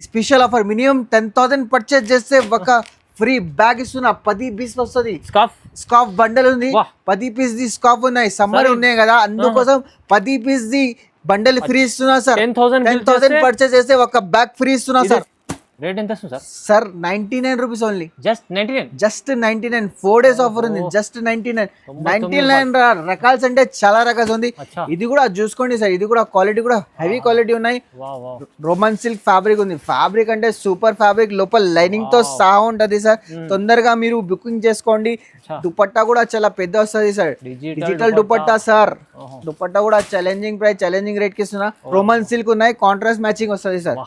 Special offer minimum 10,000 purchase చేస్తే ఒక free bag ఇస్తున్నా 10 పీస్ వస్తుంది. స్కార్ఫ్ బండల్ ఉంది, 10 పీస్ ది స్కార్ఫ్ ఉన్నాయి. సమ్మర్ ఉన్నాయి కదా అందుకోసం 10 పీస్ ది బండల్ ఫ్రీ ఇస్తున్నా సార్. 10,000 పర్చేజ్ చేస్తే ఒక బ్యాగ్ ఫ్రీ ఇస్తున్నా సార్. రేట్ ఎంత sir? Sir 99 rupees only. Just 99. Just 99 4 days offer ఉంది. జస్ట్ 99 రకాల్స్ అంటే చాలా రకాలు ఉంది. ఇది కూడా చూసుకోండి సార్, ఇది కూడా క్వాలిటీ కూడా హెవీ క్వాలిటీ ఉన్నాయి. రోమన్ సిల్క్ ఫ్యాబ్రిక్ ఉంది. ఫ్యాబ్రిక్ అంటే సూపర్ ఫ్యాబ్రిక్, లోపల లైనింగ్ తో సహా ఉంటది సార్. తొందరగా మీరు బుకింగ్ చేసుకోండి. దుపట్టా కూడా చాలా పెద్ద వస్తుంది sir, digital dupatta sir. Dupatta కూడా ఛాలెంజింగ్ ప్రైస్, ఛాలెంజింగ్ రేట్ కి ఇస్తున్నా. రోమన్ సిల్క్ ఉన్నాయి, కాంట్రాస్ట్ మ్యాచింగ్ వస్తుంది సార్.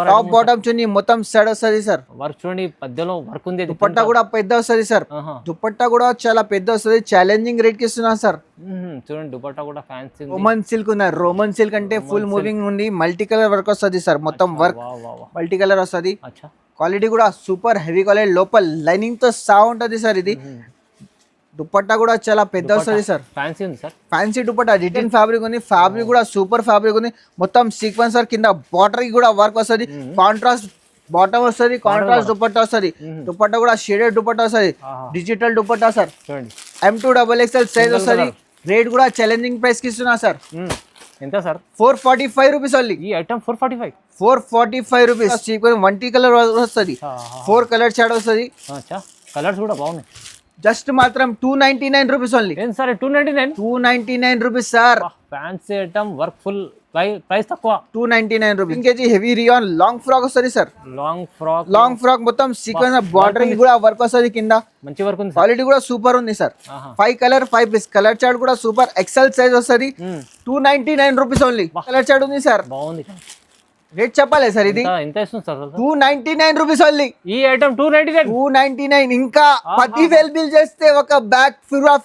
టాప్ బాటమ్ చున్నీ మొత్తం సెట్ వస్తుంది సార్. వర్క్ చూడండి, మధ్యలో వర్క్ ఉంది. దుపట్టా కూడా పెద్ద వస్తుంది సార్. దుపట్టా కూడా చాలా పెద్ద వస్తుంది, ఛాలెంజింగ్ రేట్ కి ఇస్తున్నా సార్. చూడండి దుపట్టా కూడా ఫ్యాన్సీ. రోమన్ సిల్క్ ఉన్నాయి. రోమన్ సిల్క్ అంటే ఫుల్ మూవింగ్ ఉంది, మల్టీ కలర్ వర్క్ వస్తుంది సార్. మొత్తం వర్క్ మల్టీ కలర్ వస్తుంది. క్వాలిటీ కూడా సూపర్ హెవీ క్వాలిటీ, లోపల లైనింగ్ తో సహా ఉంటది సార్. ఇది దుపట్టా కూడా చాలా పెద్ద వస్తుంది సార్. ఫ్యాన్సీ ఉంది sir, fancy dupatta return fabric ఉంది. ఫ్యాబ్రిక్ కూడా సూపర్ ఫ్యాబ్రిక్ ఉంది. మొత్తం సీక్వెన్స్ సార్. కింద బార్డర్ కి కూడా వర్క్ వస్తుంది. కాంట్రాస్ట్ బాటమ్ వస్తుంది, కాంట్రాస్ట్ దుపట్టా వస్తుంది. దుపట్టా కూడా షేడెడ్ దుపట్టా వస్తుంది, digital dupatta sir. M2XXL size వస్తుంది. రేట్ కూడా ఛాలెంజింగ్ ప్రైస్ కి ఇస్తున్నా సార్. ఎంత సార్? 445 rupees only. ఈ ఐటమ్ 445 రూపీస్. సీక్వెన్స్ 1 కలర్ వస్తుంది, 4 కలర్ షాడ్ వస్తుంది. కలర్స్ కూడా బాగున్నాయి. జస్ట్ మాత్రం 299 రూపీస్ ఓన్లీ. ఏం sir 299 rupees sir. Fancy item, work full, price తక్కువ. 299 రూపీస్. ఇంకేజీ హెవీ రియాన్ లాంగ్ ఫ్రాక్ వస్తుంది సార్. లాంగ్ ఫ్రాక్ మొత్తం సీక్వెన్స్ బార్డర్ కూడా వర్క్ వస్తుంది. కింద మంచి వర్క్ ఉంది. క్వాలిటీ కూడా సూపర్ ఉంది sir. 5 colour 5 piece. Colour chart కూడా సూపర్ ఎక్సెల్ సైజ్ వస్తుంది. 299 రూపీస్ ఓన్లీ. కలర్ చార్ట్ ఉంది సార్. బాగుంది. రేట్ చెప్పాలి సార్. ఇది ఎంత ఇస్తుంది సార్? 299 rupees only. ఈ ఐటమ్ 299. ఇంకా 10,000 బిల్ చేస్తే ఒక బ్యాగ్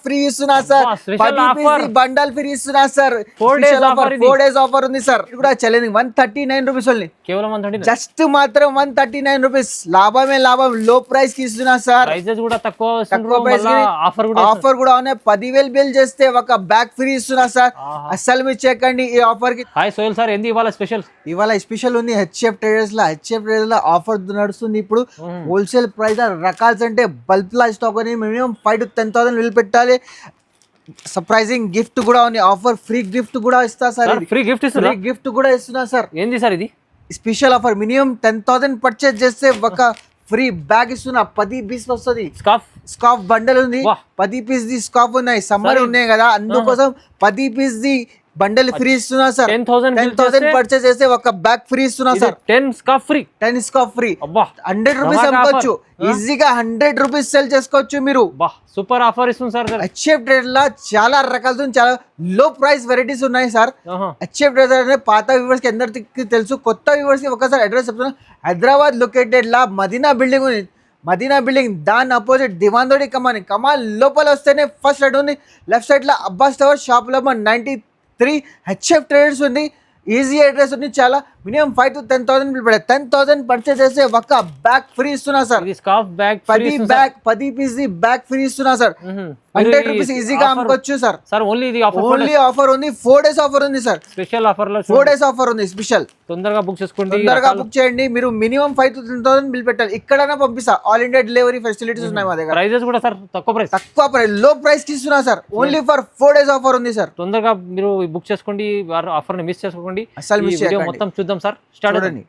ఫ్రీ ఇస్తున్నా సార్. 10 బండల్ ఫ్రీ ఇస్తున్నా సార్. 4 డేస్ ఆఫర్ ఉంది సార్. ఇది కూడా ఛాలెంజింగ్ 139 రూపీస్ ఓన్లీ. కేవలం 139. జస్ట్ మాత్రం 139 రూపీస్. లాభమే లాభం. లో ప్రైస్ కి ఇస్తున్నా సార్. ప్రైసెస్ కూడా తక్కువ ప్రైస్. ఆఫర్ కూడా ఉన్నాయి. 10,000 బిల్ చేస్తే ఒక బ్యాగ్ ఫ్రీ ఇస్తున్నా సార్. అస్సలు మీరు చెక్కండి ఈ ఆఫర్ కి. హాయ్ సోహెల్ సార్, ఏంది ఇవాళ స్పెషల్? ఇవాళ స్పెషల్ ఉంది. హెచ్ఎఫ్ ట్రేడర్స్ లో ఆఫర్ నడుస్తుంది ఇప్పుడు. హోల్సేల్ ప్రైస్ రకాల్స్ అంటే బల్క్ లా స్టాక్ అని మినిమం 5 to 10,000 బిల్ పెట్టాలి. సర్ప్రైజింగ్ గిఫ్ట్ కూడా ఉంది. ఆఫర్ ఫ్రీ గిఫ్ట్ కూడా ఇస్తా సార్. ఫ్రీ గిఫ్ట్ కూడా ఇస్తున్నా సార్. ఏంది సార్ ఇది? స్పెషల్ ఆఫర్ మినిమం 10,000 పర్చేజ్ చేస్తే ఒక ఫ్రీ బ్యాగ్ ఇస్తున్నా. 10 పీస్ వస్తుంది. స్కార్ఫ్ బండల్ ఉంది, 10 పీస్ ది స్కార్ఫ్ ఉన్నాయి. సమ్మర్ ఉన్నాయి కదా అందుకోసం 10 పీస్ ది బండల్ ఫ్రీ ఇస్తున్నా సార్. 10,000 పర్చేజ్ చేస్తే ఒక బ్యాగ్ ఫ్రీ ఇస్తున్నా సార్. 10 scarf free. 100 రూపీస్ అమ్ముకోవచ్చు ఈజీగా. 100 రూపీస్ సెల్ చేసుకోవచ్చు మీరు. సూపర్ ఆఫర్ ఇస్తుంది సార్. హెచ్ఎఫ్ ట్రేడర్ లా చాలా రకాల చాలా లో ప్రైస్ వెరైటీస్ ఉన్నాయి సార్. హెచ్ఎఫ్ ట్రేడర్ అనే పాత వ్యూవర్స్ కి అందరికి తెలుసు, కొత్త వ్యూవర్స్ కి ఒకసారి అడ్రస్ చెప్తున్నా. హైదరాబాద్ లొకేటెడ్ లా మదీనా బిల్డింగ్ ఉంది. మదీనా బిల్డింగ్ దాని అపోజిట్ దివాందోడి కమాల్ లోపల వస్తేనే ఫస్ట్ సైడ్ ఉంది. లెఫ్ట్ సైడ్ లో Abbas tower shop number 93 HF traders ఉంది. ఈజీ అడ్రస్ ఉంది. చాలా మినిమం 5 to 10,000 బిల్ పడే. 10,000 పర్చేజ్ చేస్తే ఒక బ్యాగ్ ఫ్రీ ఇస్తున్నా సార్. 10 పీస్ బ్యాగ్ ఫ్రీ ఇస్తున్నా సార్. 100 రూపీస్ ఈజీగా అమ్ముకోవచ్చు సార్. ఓన్లీ ఆఫర్ ఉంది. 4 డేస్ ఆఫర్ ఉంది సార్. స్పెషల్ ఆఫర్ లో 4 డేస్ ఆఫర్ ఉంది స్పెషల్. తొందరగా బుక్ చేసుకోండి. తొందరగా బుక్ చేయండి. మీరు మినిమం 5 to 10,000 బిల్ పెట్టాలి. ఇక్కడైనా పంపిస్తా. ఆల్ ఇండియా డెలివరీ ఫెసిలిటీస్ ఉన్నాయి మా దగ్గర. ప్రైజెస్ కూడా సార్ తక్కువ ప్రైస్, లో ప్రైస్ కి ఇస్తున్నా sir. Only for 4 days offer ఉంది సార్. తొందరగా మీరు బుక్ చేసుకోండి. ఆఫర్ ని మిస్ చేసుకోండి. అసలు వీడియో మొత్తం చూద్దాం సార్. స్టార్ట్ చూడండి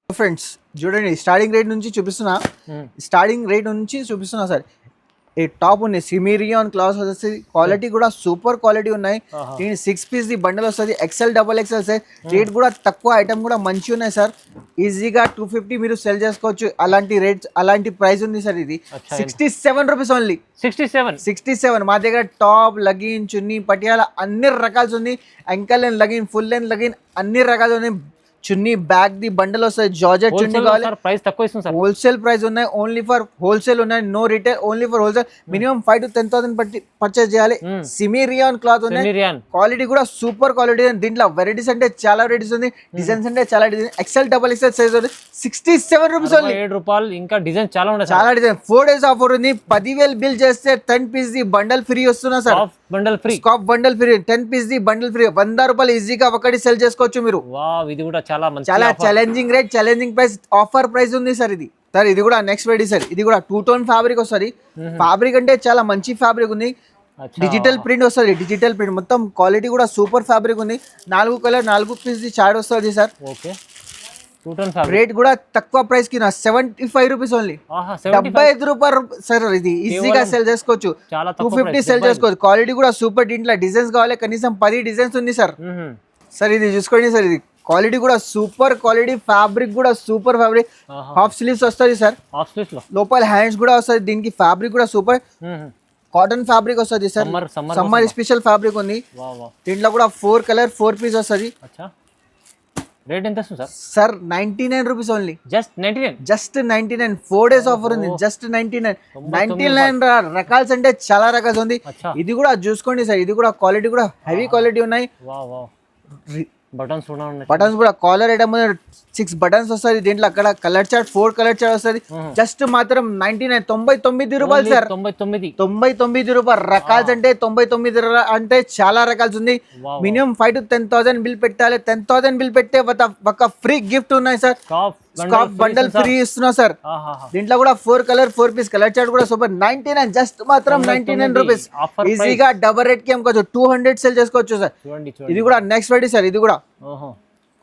ఫ్రెండ్స్, చూడండి స్టార్టింగ్ రేట్ నుంచి చూపిస్తున్నా సార్. ఈ టాప్ ఉన్నాయి సిమిరియాన్ క్లాస్ వస్తుంది. క్వాలిటీ కూడా సూపర్ క్వాలిటీ ఉన్నాయి. దీని 6 పీస్ ది బండల్ వస్తుంది. XL XXL size. రేట్ కూడా తక్కువ, ఐటమ్ కూడా మంచి ఉన్నాయి సార్. ఈజీగా 250 మీరు సెల్ చేసుకోవచ్చు. అలాంటి రేట్స్ అలాంటి ప్రైస్ ఉంది సార్. ఇది 67 రూపీస్ ఓన్లీ. 67 మా దగ్గర టాప్, లగిన్, చున్నీ, పటియాల అన్ని రకాలు ఉంది. Ankle length leggings, full length leggings అన్ని రకాలు ఉన్నాయి. చున్నీ బ్యాగ్ ది బండల్ వస్తాయి. జార్జెట్ చున్నీ కావాలి. ప్రైస్ తక్కువ ఇస్తుంది సార్. హోల్సేల్ ప్రైస్ ఉన్నాయి. ఓన్లీ ఫర్ హోల్సేల్ ఉన్నాయి. No retail, only for wholesale. Minimum 5 to 10,000 purchase చేయాలి. సిమిరియాన్ క్లాత్ ఉన్నాయి. క్వాలిటీ కూడా సూపర్ క్వాలిటీ. దీంట్లో వెరైటీస్ అంటే చాలా వెరైటీస్ ఉంది. డిజైన్స్ అంటే చాలా డిజైన్. XL XXL సైజ్ ఉంది. 67 రూపీస్ ఓన్లీ. 7 రూపాయలు. ఇంకా డిజైన్ చాలా ఉన్నాయి. చాలా డిజైన్. 4 డేస్ ఆఫర్ ఉంది. 10,000 బిల్ చేస్తే 10 పీస్ ది బండల్ ఫ్రీ వస్తున్నా సార్. Bundle free. స్కాప్ బండల్ ఫ్రీ 10 పీస్ ది బండల్ ఫ్రీ 100 రూపాయలు ఈజీగా ఒకటి సెల్ చేసుకోవచ్చు మీరు. వావ్, ఇది కూడా చాలా మంచి చాలా offer. Challenging rate, challenging price, offer price ఉంది సార్ ఇది. సార్ ఇది కూడా నెక్స్ట్ వెరైటీ సార్. ఇది కూడా 2 టోన్ ఫ్యాబ్రిక్ వస్తుంది. ఫ్యాబ్రిక్ అంటే చాలా మంచి ఫ్యాబ్రిక్ ఉంది. అచ్చా. డిజిటల్ ప్రింట్ వస్తుంది. డిజిటల్ ప్రింట్ మొత్తం క్వాలిటీ కూడా సూపర్ ఫ్యాబ్రిక్ ఉంది. 4 కలర్ 4 పీస్ ది చార్ట్ వస్తుంది సార్. ఓకే, 2 టన్ ఫ్యాబ్రిక్. రేట్ కూడా తక్కువ ప్రైస్ కి 75 రూపీస్ ఓన్లీ. ఆహా, 75 రూపాయలు సార్. ఇది ఈజీగా సెల్ చేసుకోవచ్చు. చాలా తక్కువ 250 సెల్ చేసుకోవచ్చు. క్వాలిటీ కూడా సూపర్. దీంట్లో డిజైన్స్ కావాలి కనీసం 10 డిజైన్స్ ఉంది సార్. సార్ ఇది చూసుకోండి సార్. ఇది క్వాలిటీ కూడా సూపర్ క్వాలిటీ, ఫ్యాబ్రిక్ కూడా సూపర్ ఫ్యాబ్రిక్. హాఫ్ స్లీవ్స్ వస్తుంది సార్. హాఫ్ స్లీవ్స్ లో లోపల హ్యాండ్స్ కూడా వస్తుంది. దీనికి ఫ్యాబ్రిక్ కూడా సూపర్ కాటన్ ఫ్యాబ్రిక్ వస్తుంది సార్. సమ్మర్ స్పెషల్ ఫ్యాబ్రిక్ ఉంది. దీంట్లో కూడా 4 కలర్ 4 పీస్ వస్తుంది. రేట్ ఎంత వస్తుంది sir? Sir 99 rupees only. Just 99. Just 99. 4 days offer ఉంది. జస్ట్ 99 రకాల్స్ అంటే చాలా రకాలు ఉంది. ఇది కూడా చూసుకోండి సార్. ఇది కూడా క్వాలిటీ కూడా హెవీ క్వాలిటీ ఉన్నాయి. బటన్స్ కూడా కాలర్ ఐటమ్ 6 బటన్స్ వస్తుంది. దీంట్లో అక్కడ కలర్ చార్ట్ 4 కలర్ చార్ట్ వస్తుంది. జస్ట్ మాత్రం 99 రూపాయలు సార్. 99 రూపాయలు. రకాల్స్ అంటే 99 అంటే చాలా రకాల్స్ ఉంది. మినిమం 5 to 10,000 బిల్ పెట్టాలి. 10,000 బిల్ పెట్టే ఒక ఫ్రీ గిఫ్ట్ ఉన్నాయి సార్. స్కాప్ బండల్ ఫ్రీ ఇస్తున్నా సార్. దీంట్లో కూడా 4 కలర్ 4 పీస్ కలర్ చార్ట్ కూడా సూపర్. 99 జస్ట్ మాత్రం 99 రూపీస్. ఈజీగా డబల్ రేట్ కి అమ్ముకోవచ్చు. 200 సెల్ చేసుకోవచ్చు సార్. ఇది కూడా నెక్స్ట్ వెరైటీ సార్. ఇది కూడా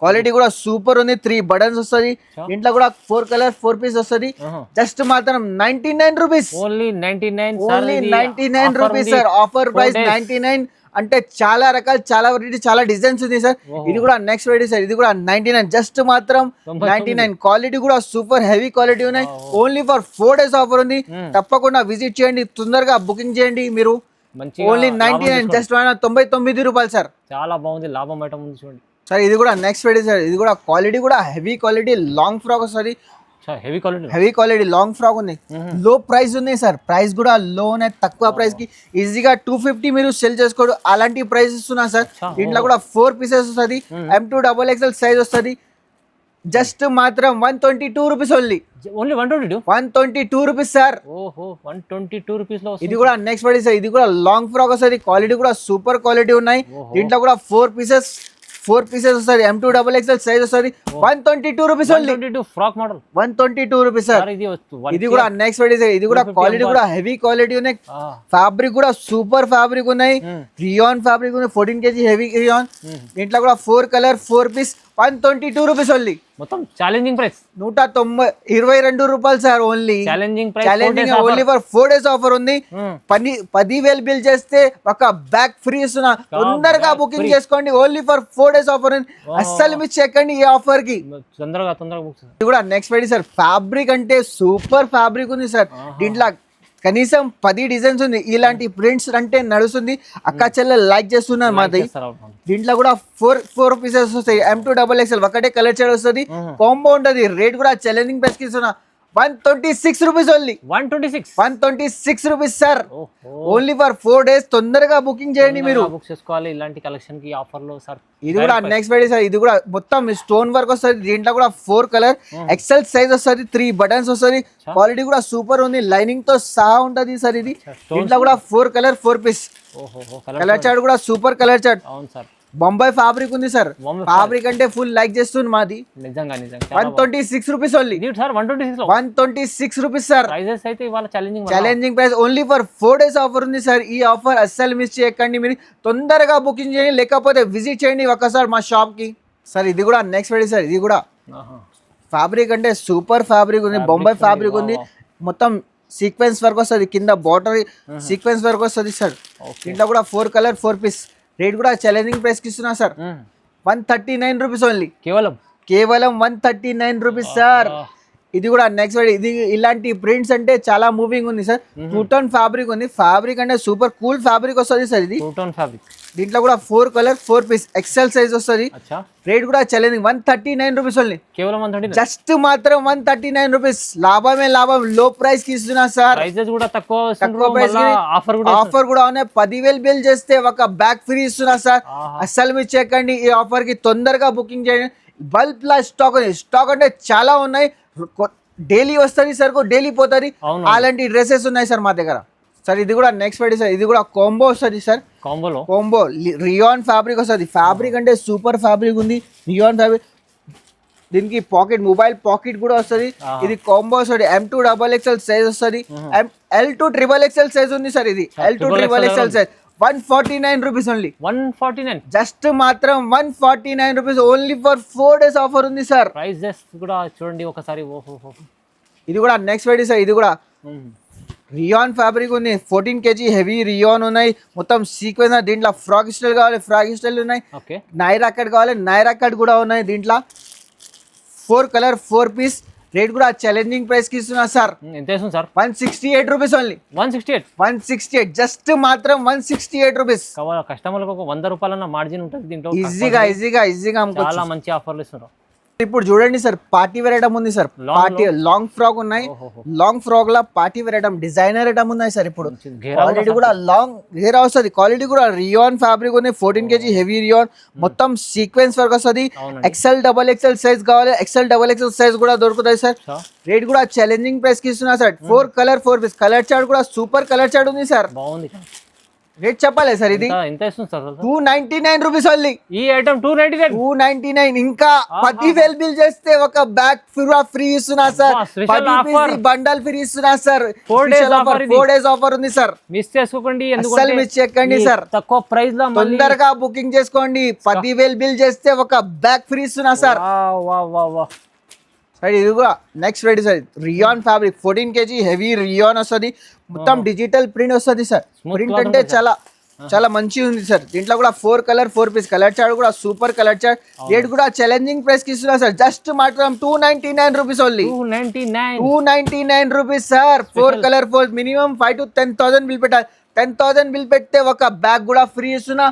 క్వాలిటీ కూడా సూపర్ ఉంది. 3 బటన్స్ వస్తుంది. దీంట్లో కూడా 4 కలర్ 4 పీస్ వస్తుంది. జస్ట్ మాత్రం 99 rupees. Only 99 rupees sir. Offer price 99 అంటే చాలా రకాలు, చాలా వెరైటీ, చాలా డిజైన్స్ ఉంది సార్. ఇది కూడా నెక్స్ట్ వెరైటీ సార్. ఇది కూడా 99 జస్ట్ మాత్రం 99. క్వాలిటీ కూడా సూపర్ హెవీ క్వాలిటీ ఉన్నాయి. ఓన్లీ ఫర్ 4 డేస్ ఆఫర్ ఉంది. తప్పకుండా విజిట్ చేయండి. తొందరగా బుకింగ్ చేయండి మీరు. ఓన్లీ 99 జస్ట్ 99 రూపాయలు సార్. చాలా బాగుంది. లాభం ఐటమ్ ఉంది చూడండి సార్. ఇది కూడా నెక్స్ట్ వెరైటీ సార్. ఇది కూడా క్వాలిటీ కూడా హెవీ క్వాలిటీ లాంగ్ ఫ్రాక్ వస్తుంది. హెవీ క్వాలిటీ లాంగ్ ఫ్రాక్ ఉంది. లో ప్రైస్ ఉంది సార్. ప్రైస్ కూడా లో ఉన్నాయి. తక్కువ ప్రైస్ కి ఈజీగా 250 మీరు సెల్ చేసుకోవడం అలాంటి ప్రైస్ ఇస్తున్నా సార్. దీంట్లో కూడా 4 పీసెస్ వస్తుంది. M2XXL సైజ్ వస్తుంది. జస్ట్ మాత్రం 122 rupees only. 122 rupees sir. 122 rupees లో. ఇది కూడా నెక్స్ట్ వెరైటీ సార్. ఇది కూడా లాంగ్ ఫ్రాక్ వస్తుంది. క్వాలిటీ కూడా సూపర్ క్వాలిటీ ఉన్నాయి. దీంట్లో కూడా 4 పీసెస్ వస్తుంది. M2XXL సైజ్ వస్తుంది. 122 rupees only. Frock model 122 rupees sir. ఇది కూడా నెక్స్ట్ వెరైటీ సార్. ఇది కూడా క్వాలిటీ కూడా హెవీ క్వాలిటీ ఉన్నాయి. ఫ్యాబ్రిక్ కూడా సూపర్ ఫ్యాబ్రిక్ ఉన్నాయి. రియాన్ ఫ్యాబ్రిక్ ఉంది. 14 kg హెవీ రియాన్. దీంట్లో కూడా 4 కలర్ 4 పీస్ 122 రూపీస్ ఓన్లీ. మొత్తం ఛాలెంజింగ్ ప్రైస్ 122 రూపాయలు sir. Only challenging only for 4 days offer ఉంది. 10,000 బిల్ చేస్తే ఒక బ్యాగ్ ఫ్రీ ఇస్తున్నా. తొందరగా బుకింగ్ చేసుకోండి. ఓన్లీ ఫర్ 4 డేస్ ఆఫర్ ఉంది. అస్సలు మిస్ చేయకండి ఈ ఆఫర్ కి. తొందరగా ఇది కూడా నెక్స్ట్ వెరైటీ సార్. ఫ్యాబ్రిక్ అంటే సూపర్ ఫ్యాబ్రిక్ ఉంది సార్. దీంట్లో కనీసం 10 డిజైన్స్ ఉంది. ఇలాంటి ప్రింట్స్ అంటే నడుస్తుంది. అక్క చెల్లెలు లైక్ చేస్తున్నారు మాది. దీంట్లో కూడా 4 పీసెస్ వస్తాయి. M2XXL ఒకటే కలర్ చార్ట్ వస్తుంది. కాంబో ఉంటుంది. రేట్ కూడా ఛాలెంజింగ్ ప్రైస్ కి ఇస్తున్నా. 126 rupees only. 126 rupees sir. Only for 4 days. తొందరగా బుకింగ్ చేయండి మీరు. బుక్ చేసుకోవాలి ఇలాంటి కలెక్షన్ కి ఆఫర్ లో సార్. ఇది కూడా నెక్స్ట్ వెరైటీ సార్. ఇది కూడా మొత్తం స్టోన్ వర్క్ వస్తుంది. దీంట్లో కూడా 4 కలర్ XL సైజ్ వస్తుంది. 3 బటన్స్ వస్తుంది. క్వాలిటీ కూడా సూపర్ ఉంది. లైనింగ్ తో సహా ఉంటది సార్. ఇది దీంట్లో కూడా 4 కలర్ 4 పీస్ కలర్ చార్ట్ కూడా super colour chart. Bombay fabric ఉంది సార్. ఫ్యాబ్రిక్ అంటే ఫుల్ లైక్ చేస్తుంది మాది. 126 rupees only. 126 rupees sir. Challenging price. Only for 4 days offer ఉంది సార్. ఈ ఆఫర్ అస్సలు మిస్ చేయకండి. మీరు తొందరగా బుకింగ్ చేయండి. లేకపోతే విజిట్ చేయండి ఒకసారి మా షాప్ కి సార్. ఇది కూడా నెక్స్ట్ వెరైటీ సార్. ఇది కూడా ఫ్యాబ్రిక్ అంటే సూపర్ ఫ్యాబ్రిక్ ఉంది. బొంబాయి ఫ్యాబ్రిక్ ఉంది. మొత్తం సీక్వెన్స్ వర్క్ వస్తుంది. కింద బార్డర్ సీక్వెన్స్ వర్క్ వస్తుంది సార్. దీంట్లో కూడా 4 కలర్ 4 పీస్. రేట్ కూడా ఛాలెంజింగ్ ప్రైస్ కి ఇస్తున్నా సార్. 139 rupees only. కేవలం 139 రూపీస్ సార్. ఇది కూడా నెక్స్ట్ ఇది ఇలాంటి ప్రింట్స్ అంటే చాలా మూవింగ్ ఉంది సార్. 2 టోన్ ఫ్యాబ్రిక్ ఉంది. ఫ్యాబ్రిక్ అంటే సూపర్ కూల్ ఫ్యాబ్రిక్ వస్తుంది సార్. ఇది 2 టోన్ ఫ్యాబ్రిక్. దీంట్లో కూడా 4 కలర్ 4 పీస్ XL సైజ్ వస్తుంది. రేట్ కూడా ఛాలెంజింగ్ 139 రూపీస్ ఓన్లీ. కేవలం 139 జస్ట్ మాత్రం 139 రూపీస్. లాభమే లాభం. లో ప్రైస్ కి ఇస్తున్నా సార్. తక్కువ ప్రైస్ ఆఫర్ కూడా ఉన్నాయి. 10,000 బిల్ చేస్తే ఒక బ్యాగ్ ఫ్రీ ఇస్తున్నా సార్. అస్సలు మీరు చెక్కండి ఈ ఆఫర్ కి. తొందరగా బుకింగ్ చేయండి. బల్క్ లా స్టాక్ ఉంది. స్టాక్ అంటే చాలా ఉన్నాయి. డైలీ వస్తుంది సార్. డైలీ పోతుంది. అలాంటి డ్రెస్సెస్ ఉన్నాయి సార్ మా దగ్గర. సార్ ఇది కూడా నెక్స్ట్ వెరైటీ సార్, ఇది కూడా కాంబో వస్తుంది సార్. కాంబోలో కాంబో రియాన్ ఫ్యాబ్రిక్ వస్తుంది. ఫ్యాబ్రిక్ అంటే సూపర్ ఫ్యాబ్రిక్ ఉంది, రియాన్ ఫ్యాబ్రిక్. దీనికి పాకెట్, మొబైల్ పాకెట్ కూడా వస్తుంది. ఇది కాంబో వస్తుంది. M2XXL సైజ్ వస్తుంది. L2XXL సైజ్ ఉంది సార్. ఇది L2XXL size 149 rupees only. 149 just మాత్రం 149 rupees only for 4 days offer ఉంది సార్. ప్రైజెస్ కూడా చూడండి ఒకసారి. ఓహో ఇది కూడా నెక్స్ట్ వెరైటీ సార్. ఇది కూడా రియాన్ ఫ్యాబ్రిక్ ఉంది. 14 kg హెవీ రియాన్ ఉన్నాయి. మొత్తం సీక్వెన్స్. దీంట్లో ఫ్రాక్ స్టైల్ కావాలి, ఫ్రాక్ స్టైల్ ఉన్నాయి. ఓకే, నైరా కట్ కావాలి, నైరా కట్ కూడా ఉన్నాయి. దీంట్లో 4 కలర్ 4 పీస్. రేట్ కూడా ఛాలెంజింగ్ ప్రైస్ కి ఇస్తున్నా సార్. ఎంత వేస్తుంది సార్? 168 rupees only. 168 జస్ట్ మాత్రం 168 రూపీస్. కస్టమర్లకు ఒక 100 రూపాయలన్న మార్జిన్ ఉంటుంది దీంట్లో. ఈజీగా చాలా మంచి ఆఫర్లు ఇస్తున్నారు. ఇప్పుడు చూడండి సార్, పార్టీ వేర్ ఐటమ్ ఉంది సార్. పార్టీ లాంగ్ ఫ్రాక్ ఉన్నాయి. లాంగ్ ఫ్రాక్ లా party wear item, designer item ఉన్నాయి సార్. ఇప్పుడు క్వాలిటీ కూడా లాంగ్ హెయిర్ వస్తుంది. క్వాలిటీ కూడా రియాన్ ఫ్యాబ్రిక్ ఉంది. 14 kg హెవీ రియాన్. మొత్తం సీక్వెన్స్ వర్క్ వస్తుంది. XL సైజ్ కావాలి, XL సైజ్ కూడా దొరుకుతాయి సార్. రేట్ కూడా ఛాలెంజింగ్ ప్రైస్ కి ఇస్తున్నా sir. 4 colour 4 piece. Colour chart కూడా సూపర్ కలర్ చార్ట్ ఉంది సార్. బాగుంది. రేట్ చెప్పాలి సార్. ఇది ఎంత ఇస్తుంది సార్? 299 rupees only. ఈ ఐటమ్ 299. ఇంకా 10,000 బిల్ చేస్తే ఒక బ్యాగ్ ఫ్రీ ఇస్తున్నా సార్. 10 బండల్ ఫ్రీ ఇస్తున్నా సార్. 4 days ఆఫర్ ఉంది సార్. మిస్ చేసుకోకండి, అసలు మిస్ చేయకండి సార్. తక్కువ ప్రైస్ లో తొందరగా బుకింగ్ చేసుకోండి. 10,000 బిల్ చేస్తే ఒక బ్యాగ్ ఫ్రీ ఇస్తున్నా సార్. ఇది కూడా next variety sir. Rayon fabric 14 kg heavy rayon వస్తుంది. మొత్తం డిజిటల్ ప్రింట్ వస్తుంది సార్. ప్రింట్ అంటే చాలా మంచిగా ఉంది సార్. దీంట్లో కూడా 4 కలర్ 4 పీస్. కలర్ చార్ట్ కూడా సూపర్ కలర్ చార్ట్. రేట్ కూడా ఛాలెంజింగ్ ప్రైస్ కి ఇస్తున్నా సార్. జస్ట్ మాత్రం 299 rupees only. 299 rupees sir. 4 colour 4 minimum 5 to 10,000 bill పెట్టాలి. 10,000 బిల్ పెడితే ఒక బ్యాగ్ కూడా ఫ్రీ ఇస్తున్నా.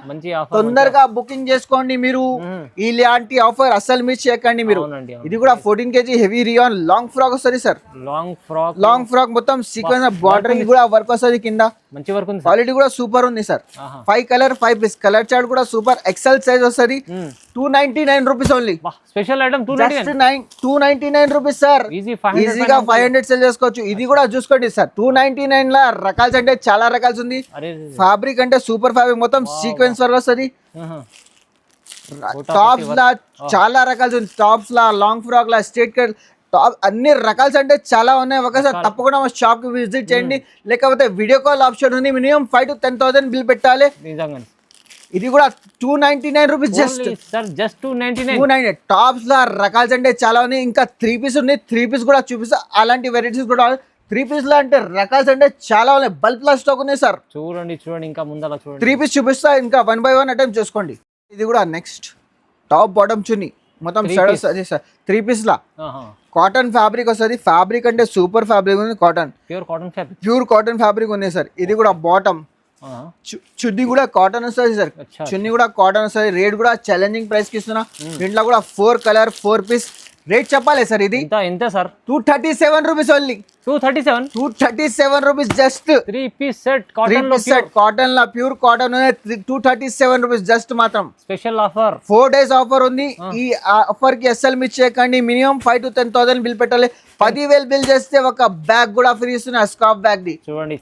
తొందరగా బుకింగ్ చేసుకోండి మీరు. ఇలాంటి ఆఫర్ అసలు మిస్ చేయకండి మీరు. ఇది కూడా 14 kg heavy rayon long frock వస్తుంది సార్. లాంగ్ ఫ్రాక్ మొత్తం సీక్వెన్స్ బార్డర్ కూడా వర్క్ వస్తుంది కింద. మంచి వర్క్ ఉంది. క్వాలిటీ కూడా సూపర్ ఉంది sir. 5 colour 5 piece. Colour chart కూడా సూపర్. XL సైజ్ వస్తుంది. 299 rupees only. Special item 299 rupees sir. ఈజీగా 500 సెల్ చేసుకోవచ్చు. ఇది కూడా చూసుకోండి సార్. 299 లా రకాల్స్ అంటే చాలా రకాల్స్ ఉంది. ఫ్యాబ్రిక్ అంటే సూపర్ ఫ్యాబ్రిక్. మొత్తం సీక్వెన్స్ వర్క్ వస్తుంది. టాప్స్ లా చాలా రకాలు ఉంది. టాప్స్ లా, లాంగ్ ఫ్రాక్ లా, స్ట్రేట్ కట్, టాప్ అన్ని రకాల్స్ అంటే చాలా ఉన్నాయి. ఒకసారి తప్పకుండా మా షాప్ కి విజిట్ చేయండి. లేకపోతే వీడియో కాల్ ఆప్షన్ ఉంది. మినిమం 5 to 10,000 బిల్ పెట్టాలి. ఇది కూడా 299 రూపీస్. జస్ట్ 299. టాప్స్ లా రకాల్స్ అంటే చాలా ఉన్నాయి. ఇంకా 3 పీస్ ఉన్నాయి. 3 పీస్ కూడా చూపిస్తా. అలాంటి వెరైటీస్ కూడా 3 పీస్ లా అంటే రకాల్స్ అంటే చాలా ఉన్నాయి. బల్క్ లా స్టాక్ ఉన్నాయి సార్. చూడండి ఇంకా ముందర చూడండి. 3 పీస్ చూపిస్తా. ఇంకా 1 by 1 అటెంప్ట్ చేసుకోండి. ఇది కూడా నెక్స్ట్ టాప్ బాటమ్ చున్నీ మొత్తం 3 పీస్ లా కాటన్ ఫ్యాబ్రిక్ వస్తుంది. ఫ్యాబ్రిక్ అంటే సూపర్ ఫ్యాబ్రిక్ ఉంది. ప్యూర్ కాటన్ ఫ్యాబ్రిక్ ఉంది సార్. ఇది కూడా బాటమ్. చున్నీ కూడా కాటన్ వస్తుంది సార్. చున్నీ కూడా కాటన్ వస్తుంది. రేట్ కూడా ఛాలెంజింగ్ ప్రైస్ కి ఇస్తున్నా. దీంట్లో కూడా 4 కలర్ 4 పీస్. రేట్ చెప్పాలి సార్. ఇది ఎంత sir? 237 rupees only. 237 rupees. Just 3 piece set cotton లా ప్యూర్ కాటన్ 237 రూపీస్. జస్ట్ మాత్రం స్పెషల్ ఆఫర్. 4 days ఆఫర్ ఉంది. ఈ ఆఫర్ కి అస్సలు మిస్ చేయకండి. మినిమం 5 to 10,000 బిల్ పెట్టాలి. 10,000 బిల్ చేస్తే ఒక బ్యాగ్ కూడా ఫ్రీ ఇస్తున్నా. స్కార్ఫ్ బ్యాగ్ ది చూడండి.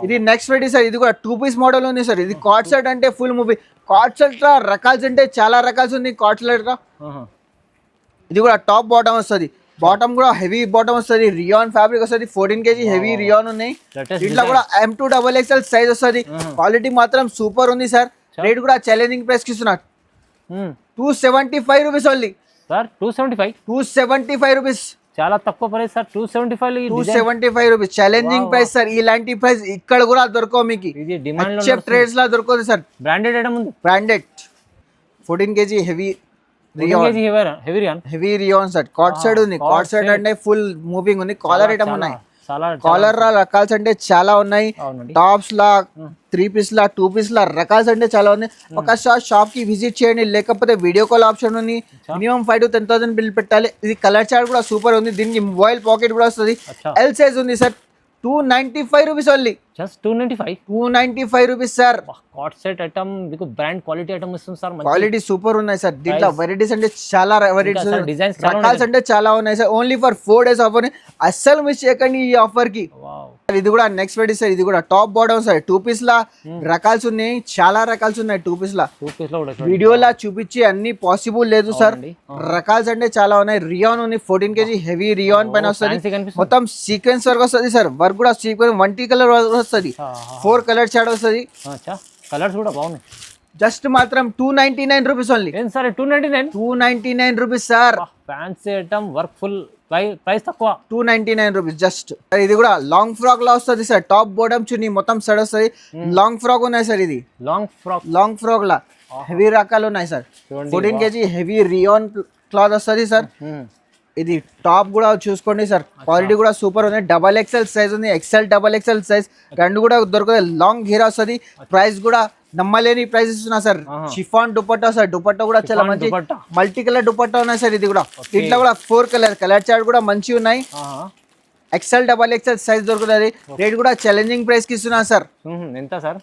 ఇది నెక్స్ట్ వెరైటీ సార్. ఇది కూడా 2 పీస్ మోడల్ ఉంది సార్. ఇది కార్డ్ సెట్ అంటే ఫుల్ మూవీ. కార్డ్ సెట్ లా రకాల్స్ అంటే చాలా రకాల్స్ ఉంది. కార్డ్ సెట్ లా ఇది కూడా టాప్ బాటమ్ వస్తుంది. బాటమ్ కూడా హెవీ బాటమ్ వస్తుంది. రియాన్ ఫ్యాబ్రిక్ వస్తుంది. 14 kg హెవీ రియాన్ ఉన్నాయి. దీంట్లో కూడా M2XXL సైజ్ వస్తుంది. క్వాలిటీ మాత్రం సూపర్ ఉంది సార్. రేట్ కూడా ఛాలెంజింగ్ ప్రైస్ కి ఇస్తున్నా. 275 రూపీస్ ఓన్లీ సార్. 275 రూపీస్. చాలా తక్కువ price sir. 275 rupees challenging price sir. ఇలాంటి ప్రైస్ ఇక్కడ కూడా దొరకవు మీకు. ట్రేడ్స్ లా దొరకదు సార్. బ్రాండెడ్ ఐటమ్ ఉంది. Branded 14 kg heavy heavy rayon set. Cord set ఉంది. కార్డ్ సెట్ అంటే ఫుల్ మూవింగ్ ఉంది. కాలర్ ఐటమ్ ఉన్నాయి. కాలర్ రకాల్స్ అంటే చాలా ఉన్నాయి. టాప్స్ లా 3 పీస్ లా 2 పీస్ లా రకాల్స్ అంటే చాలా ఉన్నాయి. ఒకసారి షాప్ కి విజిట్ చేయండి. లేకపోతే వీడియో కాల్ ఆప్షన్ ఉంది. మినిమం 5 to 10,000 బిల్ పెట్టాలి. ఇది కలర్ చార్ట్ కూడా సూపర్ ఉంది. దీనికి మొబైల్ పాకెట్ కూడా వస్తుంది. L సైజ్ ఉంది sir. 295 rupees only. Just 295. 295 rupees sir. కాట్ సెట్ ఐటమ్ మీకు బ్రాండ్ క్వాలిటీ ఐటమ్ ఇస్తుంది సార్. క్వాలిటీ సూపర్ ఉన్నాయి సార్. దీంట్లో వెరైటీస్ అంటే చాలా వెరైటీస్, డిజైన్స్ రకాల్స్ అంటే చాలా ఉన్నాయి sir. Only for 4 days offer. అస్సలు మిస్ చేయకండి ఈ ఆఫర్ కి. ఇది కూడా నెక్స్ట్ వెరైటీ సార్. ఇది కూడా టాప్ బాటమ్ సార్. 2 piece లా రకాల్స్ ఉన్నాయి, చాలా రకాల్స్ ఉన్నాయి 2 piece లా. వీడియోలా చూపించి అన్ని పాసిబుల్ లేదు సార్. రకాల్స్ అంటే చాలా ఉన్నాయి. రియాన్ ఉంది 14 kg హెవీ రియాన్ పైన వస్తుంది. మొత్తం సీక్వెన్స్ వర్క్ వస్తుంది సార్. వర్క్ కూడా సీక్వెన్స్ 1 కలర్ వస్తుంది, 4 కలర్ షాడ్ వస్తుంది. కలర్స్ కూడా బాగున్నాయి. జస్ట్ మాత్రం 299 రూపీస్ ఓన్లీ. ఏం sir 299? 299 rupees sir. Fancy item work full, price తక్కువ. 299 రూపీస్ జస్ట్. ఇది కూడా లాంగ్ ఫ్రాక్ లా వస్తుంది సార్. టాప్ బాటమ్ చున్నీ మొత్తం సెట్ వస్తుంది. లాంగ్ ఫ్రాక్ ఉన్నాయి సార్. ఇది లాంగ్ ఫ్రాక్ లా హెవీ రకాలు ఉన్నాయి sir. 14 kg heavy rayon cloth వస్తుంది సార్. ఇది టాప్ కూడా చూసుకోండి సార్. క్వాలిటీ కూడా సూపర్ ఉంది. XXL సైజ్ ఉంది, XXL సైజ్ రెండు కూడా దొరుకుతాయి. లాంగ్ హెయిర్ వస్తుంది. ప్రైస్ కూడా నమ్మలేని ప్రైస్ ఇస్తున్నా sir. Chiffon dupatta sir. Dupatta కూడా చాలా మంచి మల్టీ కలర్ దుపట్టా ఉన్నాయి సార్. ఇది కూడా ఇట్లా కూడా 4 కలర్ చార్ట్ కూడా మంచిగా ఉన్నాయి. XXL సైజ్ దొరుకుతుంది. రేట్ కూడా ఛాలెంజింగ్ ప్రైస్ కి ఇస్తున్నా సార్. ఎంత sir?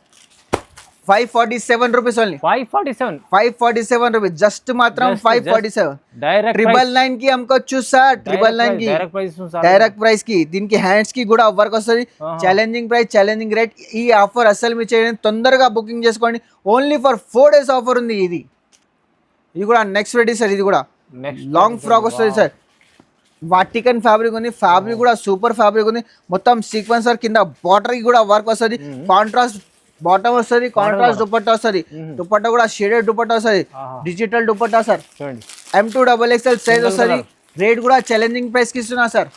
547 rupees only. 547 rupees just మాత్రం 547. డైరెక్ట్ 999 కి అమ్ముకోవచ్చు సార్. 999 కి డైరెక్ట్ ప్రైస్ కి. దీనికి హ్యాండ్స్ కి కూడా వర్క్ వస్తుంది. Challenging price, challenging rate. ఈ ఆఫర్ అసలు మీరు చేయండి, తొందరగా బుకింగ్ చేసుకోండి. ఓన్లీ ఫర్ 4 days ఆఫర్ ఉంది. ఇది కూడా నెక్స్ట్ రెడీ సార్. ఇది కూడా లాంగ్ ఫ్రాక్ వస్తుంది సార్. వాటికన్ ఫ్యాబ్రిక్ ఉంది. ఫ్యాబ్రిక్ కూడా సూపర్ ఫ్యాబ్రిక్ ఉంది. మొత్తం సీక్వెన్స్ సార్. కింద బార్డర్ కి కూడా వర్క్ వస్తుంది. కాంట్రాస్ట్ బాటమ్ వస్తుంది, కాంట్రాస్ట్ దుపట్టా వస్తుంది. దుపట్టా కూడా షేడెడ్ దుపట్టా వస్తుంది. Digital dupatta sir. M2XXL size వస్తుంది. రేట్ కూడా ఛాలెంజింగ్ ప్రైస్ కి ఇస్తున్నా సార్.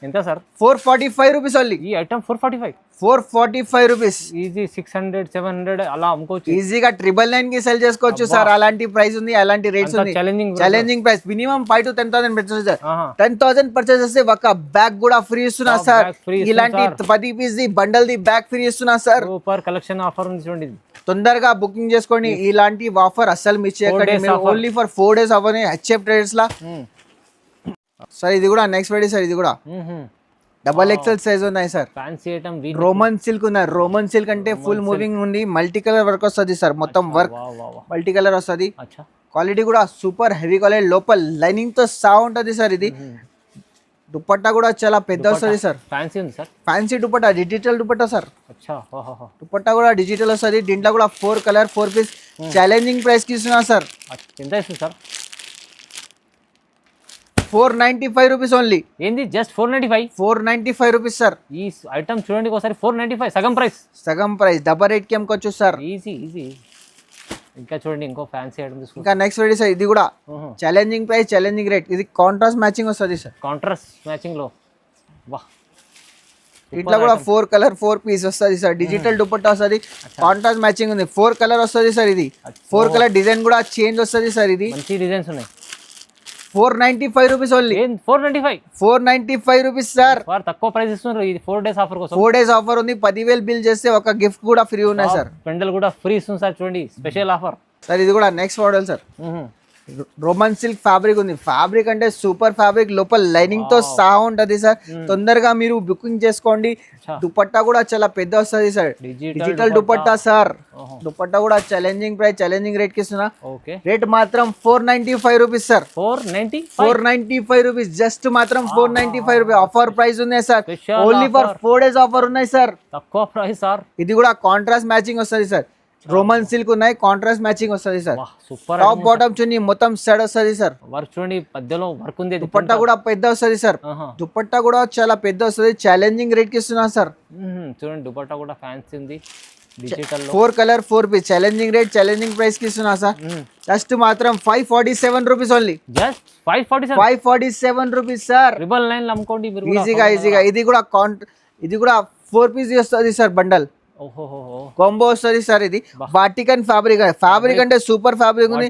ఎంత సార్? 445 rupees only. ఈ ఐటమ్ 445 రూపీస్. ఈజీ 600 700 అలా అమ్ముకోవచ్చు. ఈజీగా 999 కి సెల్ చేసుకోవచ్చు సార్. అలాంటి ప్రైస్ ఉంది, అలాంటి రేట్స్ ఉంది. Challenging price. Minimum 5 to 10,000 purchase sir. 10,000 purchase చేస్తే ఒక బ్యాగ్ కూడా ఫ్రీ ఇస్తున్నా సార్. ఇలాంటి 10 piece the bundle the bag free ఇస్తున్నా సార్. సూపర్ కలెక్షన్ ఆఫర్ ఉంది చూడండి. తొందరగా బుకింగ్ చేసుకోండి. ఇలాంటి ఆఫర్ అస్సలు మిస్ చేయకండి. Only for 4 days offer. HF traders law sir. ఇది కూడా నెక్స్ట్ వెరైటీ సార్. ఇది కూడా XXL సైజ్ ఉన్నాయి sir. Fancy item Roman silk ఉన్నాయి. రోమన్ సిల్క్ అంటే ఫుల్ మూవింగ్ ఉంది. మల్టీ కలర్ వర్క్ వస్తుంది సార్. మొత్తం వర్క్ మల్టీ కలర్ వస్తుంది. క్వాలిటీ కూడా సూపర్ హెవీ క్వాలిటీ. లోపల లైనింగ్ తో సా ఉంటుంది సార్. ఇది దుపట్టా కూడా చాలా పెద్ద వస్తుంది సార్. ఫ్యాన్సీ ఉంది sir. Fancy dupatta, digital dupatta sir. Dupatta కూడా డిజిటల్ వస్తుంది. దీంట్లో కూడా 4 కలర్ 4 piece ఛాలెంజింగ్ ప్రైస్ కి ఇస్తున్నా సార్. ఎంత ఇస్తుంది సార్? 495 rupees only. ఏంది జస్ట్ 495 రూపీస్ సార్. ఈ ఐటమ్ చూడండి ఒకసారి. 495 సగం ప్రైస్. డబల్ రేట్ కి అమ్ముకోవచ్చు సార్. ఈజీ. ఇంకా చూడండి ఇంకో ఫ్యాన్సీ ఐటమ్ తీసుకోండి. ఇంకా నెక్స్ట్ వెరైటీ సార్. ఇది కూడా ఛాలెంజింగ్ ప్రైస్, ఛాలెంజింగ్ రేట్. ఇది కాంట్రాస్ట్ మ్యాచింగ్ వస్తుంది సార్. కాంట్రాస్ట్ మ్యాచింగ్ లో వాహ్. ఇట్లా కూడా 4 కలర్ 4 piece వస్తుంది సార్. డిజిటల్ దుపట్టా వస్తుంది. కాంట్రాస్ట్ మ్యాచింగ్ ఉంది. 4 కలర్ వస్తుంది సార్. ఇది 4 కలర్ డిజైన్ కూడా చేంజ్ వస్తుంది సార్. ఇది మంచి డిజైన్స్ ఉన్నాయి. 495 రూపీస్ ఓన్లీ. 495 rupees sir. తక్కువ ప్రైస్ ఇస్తున్నారు. ఇది 4 days ఆఫర్ కోసం. 4 days ఆఫర్ ఉంది. 10,000 బిల్ చేస్తే ఒక గిఫ్ట్ కూడా ఫ్రీ ఉన్నాయి సార్. పెండల్ కూడా ఫ్రీ ఇస్తుంది సార్. చూడండి స్పెషల్ ఆఫర్ సార్. ఇది కూడా next model sir. Roman silk fabric ఉంది. ఫ్యాబ్రిక్ అంటే సూపర్ ఫ్యాబ్రిక్. లోపల లైనింగ్ తో సహా ఉంటది సార్. తొందరగా మీరు బుకింగ్ చేసుకోండి. దుపట్టా కూడా చాలా పెద్ద వస్తుంది sir. Digital dupatta sir. Dupatta కూడా ఛాలెంజింగ్ ప్రైస్, ఛాలెంజింగ్ రేట్ కి ఇస్తున్నా. రేట్ మాత్రం 495 రూపీస్ సార్. 495 రూపీస్ జస్ట్ మాత్రం 495 రూపీస్. ఆఫర్ ప్రైస్ ఉన్నాయి sir. Only for 4 days offer ఉన్నాయి సార్. తక్కువ ప్రైస్ సార్. ఇది కూడా కాంట్రాస్ట్ మ్యాచింగ్ వస్తుంది సార్. రోమన్ సిల్క్ ఉన్నాయి. కాంట్రాస్ట్ మ్యాచింగ్ వస్తుంది సార్. టాప్ బాటమ్ చున్నీ మొత్తం సెట్ వస్తుంది సార్. వర్క్ చూడండి మధ్యలో వర్క్ ఉంది. దుపట్టా కూడా పెద్ద వస్తుంది సార్. దుపట్టా కూడా చాలా పెద్ద వస్తుంది. ఛాలెంజింగ్ రేట్ కి ఇస్తున్నా సార్. చూడండి దుపట్టా కూడా ఫ్యాన్సీ ఉంది. Digital 4 colour 4 piece challenging rate, challenging price కి ఇస్తున్నా సార్. జస్ట్ మాత్రం 547 rupees only. Just 547 rupees sir. 999 అమ్ముకోండి ఈజీగా. ఇది కూడా 4 piece వస్తుంది సార్. బండల్ కాంబో వస్తుంది సార్. ఇది వాటికన్ ఫ్యాబ్రిక్ అంటే సూపర్ ఫ్యాబ్రిక్ ఉంది.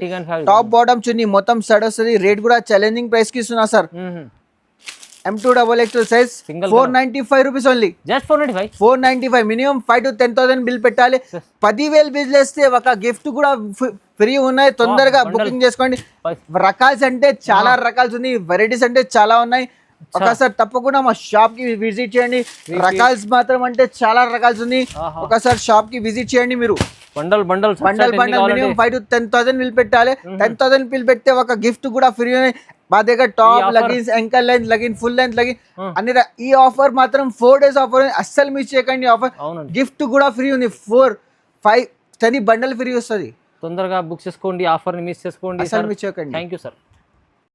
టాప్ బాటమ్ చున్నీ మొత్తం సెట్ వస్తుంది. రేట్ కూడా ఛాలెంజింగ్ ప్రైస్ కి ఇస్తున్నా sir. M2XXL size 495 rupees only. Just 495. Minimum 5 to 10,000 bill పెట్టాలి. 10,000 బిల్ చేస్తే ఒక గిఫ్ట్ కూడా ఫ్రీ ఉన్నాయి. తొందరగా బుకింగ్ చేసుకోండి. రకాల్స్ అంటే చాలా రకాల్స్ ఉంది. వెరైటీస్ అంటే చాలా ఉన్నాయి. ఒకసారి తప్పకుండా మా షాప్ కి విజిట్ చేయండి. రకాల్స్ మాత్రం అంటే చాలా రకాల్స్ ఉంది. ఒకసారి షాప్ కి విజిట్ చేయండి మీరు. Bundle bundle minimum 5 to 10,000 bill పెట్టాలి. 10,000 బిల్ పెడితే ఒక గిఫ్ట్ కూడా ఫ్రీ. మా దగ్గర top leggings, ankle length legging, full length legging అన్ని ఈ ఆఫర్ మాత్రం 4 days ఆఫర్. అస్సలు మిస్ చేయకండి ఆఫర్. గిఫ్ట్ కూడా ఫ్రీ ఉంది. 4-5 10 బండల్ ఫ్రీ వస్తుంది. తొందరగా బుక్ చేసుకోండి, ఆఫర్ ని మిస్ చేసుకోండి. అసలు మిస్ చేయకండి. Thank you sir.